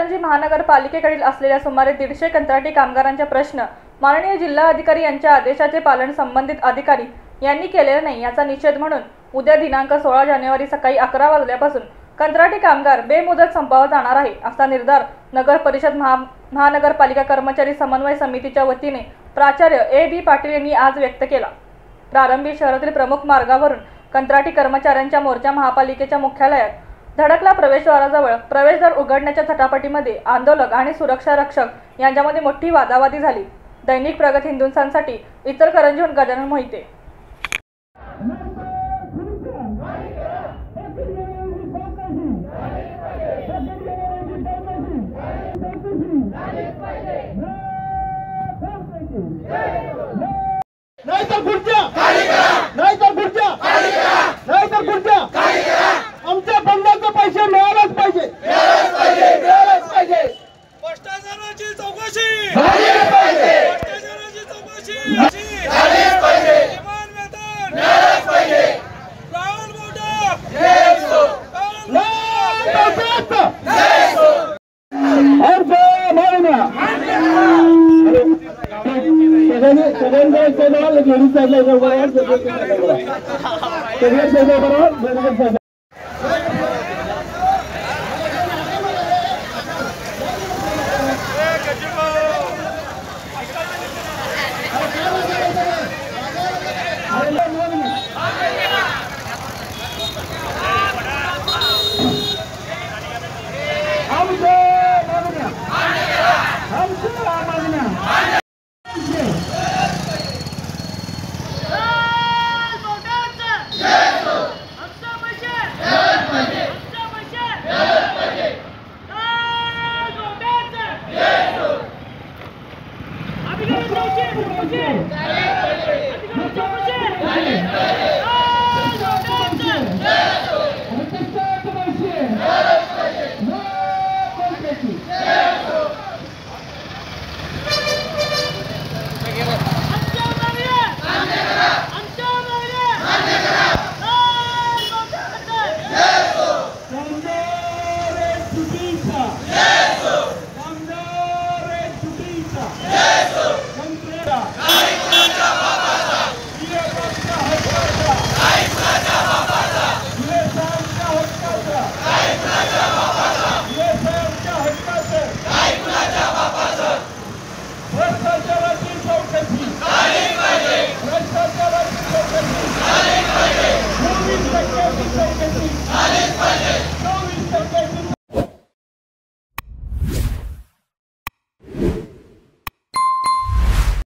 इचलकरंजी महानगरपालिकेकडील असलेल्या सुमारे 150 कंत्राटी कामगारांचे प्रश्न माननीय जिल्हा अधिकारी यांच्या आदेशाचे पालन संबंधित अधिकारी यांनी केलेले नाही याचा निषेध म्हणून उद्या दिनांक 16 जानेवारी सकाळी 11 वाजल्यापासून कंत्राटी कामगार बेमुदत संपावर जाणार आहे असा निर्धार नगर परिषद महानगरपालिका कर्मचारी समन्वय समितीच्या वतीने प्राचार्य A.B. पाटील यांनी आज व्यक्त केला। प्रारंभी शहरातील प्रमुख मार्गावरून कंत्राटी कर्मचाऱ्यांच्या मोर्चा महापालिकेच्या मुख्यालयात धडकला। प्रवेशद्वाराजवळ प्रवेशद्वार उघडण्याच्या झटापटीमध्ये आंदोलक आणि सुरक्षा रक्षक यांच्यामध्ये मोठी वादावादी झाली। दैनिक प्रगत हिंदुस्थानसाठी इचलकरंजीहून गजानन मोहिते। नाहीतर खुर्च्या खाली करा, नाहीतर खुर्च्या खाली करा, नाहीतर खुर्च्या खाली करा। आमच्या बंदाचे पैसे मिळालेच पाहिजे, मिळालेच पाहिजे, मिळालेच पाहिजे। भ्रष्टाचाराची चौकशी झालीच पाहिजे, भ्रष्टाचाराची चौकशी झालीच पाहिजे, किमान वेतन मिळालेच पाहिजे। राहुल मोठा जय असो, जय असो। और जय माननीय सगळ्यांना लेडीज साईडला बरोबर झालीच पाहिजे।